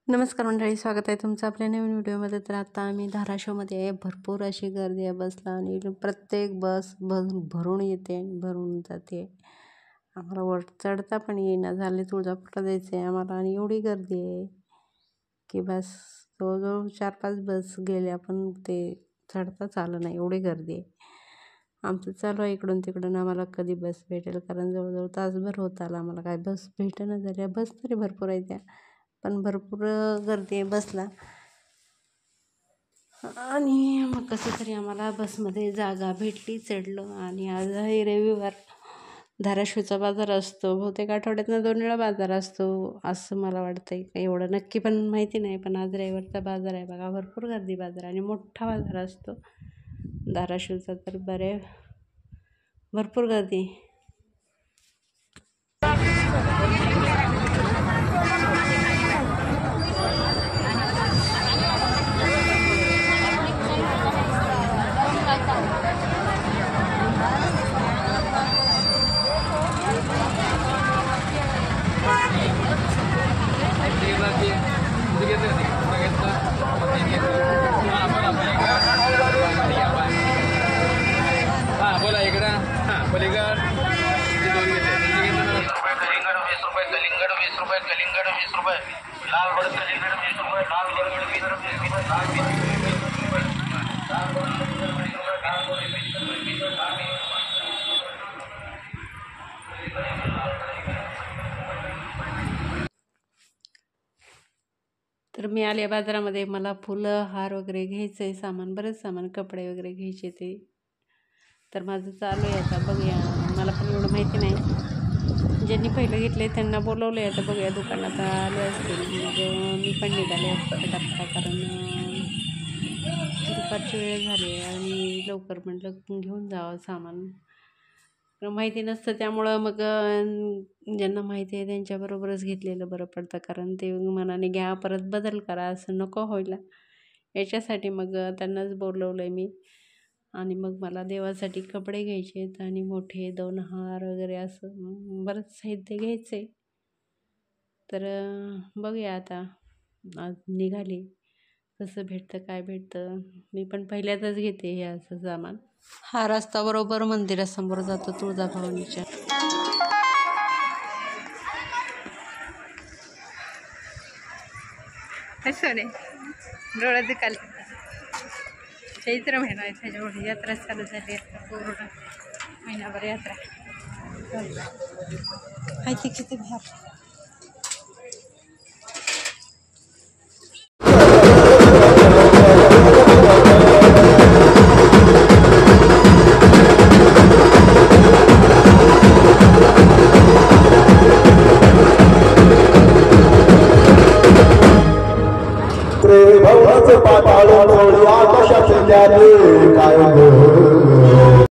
नमस्कार मंडळी, स्वागत आहे तुमचं आपल्या नवीन व्हिडिओमध्ये. तर आता आम्ही धाराशिवमध्ये आहे. भरपूर अशी गर्दी आहे बसला आणि प्रत्येक बस भरून येते आणि भरून जाते. आम्हाला वर चढता पण येईना झाले. तुळजापूरला जायचं आहे आम्हाला आणि एवढी गर्दी आहे की बस जवळजवळ 4-5 बस गेल्या पण ते चढताच आलं नाही, एवढी गर्दी आहे. आमचं चालू आहे इकडून तिकडून आम्हाला कधी बस भेटेल, कारण जवळजवळ तासभर होत आला आम्हाला काय बस भेटेना झाल्या. बस तरी भरपूर आहे त्या, पण भरपूर गर्दी आहे बसला. आणि मग कसं तरी आम्हाला बसमध्ये जागा भेटली, चढलो. आणि आज आहे रविवार, धाराशिवचा बाजार असतो. बहुतेक आठवड्यातनं 2 वेळा बाजार असतो असं मला वाटतंय, काही एवढं नक्की पण माहिती नाही. पण आज रविवारचा बाजार आहे बघा, भरपूर गर्दी बाजार आणि मोठा बाजार असतो धाराशिवचा. तर भरपूर गर्दी. बोला इकडं. पलीकड कलिंगड 20 रुपये, कलिंगड 20 रुपये, लाल भडक कलिंगड 20 रुपये, लाल भडक 20 रुपये, लाल तर मी आले बाजारामध्ये. मला फुलं, हार वगैरे घ्यायचं आहे, सामान, बरेच सामान, कपडे वगैरे घ्यायचे ते. तर माझं चालू आहे आता, बघूया. मला पण एवढं माहिती नाही, ज्यांनी पहिलं घेतले त्यांना बोलवलं आहे. आता बघूया, दुकानात आले असतील मग मी पण निघाले पटापटा, कारण दुपारची वेळ झाली आणि लवकर म्हटलं घेऊन जावं सामान. माहिती नसतं त्यामुळं मग ज्यांना माहिती आहे त्यांच्याबरोबरच घेतलेलं बरं पडतं, कारण ते मनाने घ्या परत बदल करा असं नको व्हायला, याच्यासाठी मग त्यांनाच बोलवलं आहे मी. आणि मग मला देवासाठी कपडे घ्यायचे आहेत आणि मोठे 2 हार वगैरे असं बरंच साहित्य घ्यायचं आहे. तर बघूया आता, आज निघाली, कसं भेटतं काय भेटतं. मी पण पहिल्यांदाच घेते हे असं सामान. हा रस्ता बरोबर मंदिरासमोर जातो, तुळजाभवानीच्या. सोने डोळा दुखाले. चैत्र महिना आहे, त्याच्यामुळे यात्रा चालू झाली आहे. पूर्ण महिनाभर यात्रा आहे. किती भार. पाताळ आकाशात काय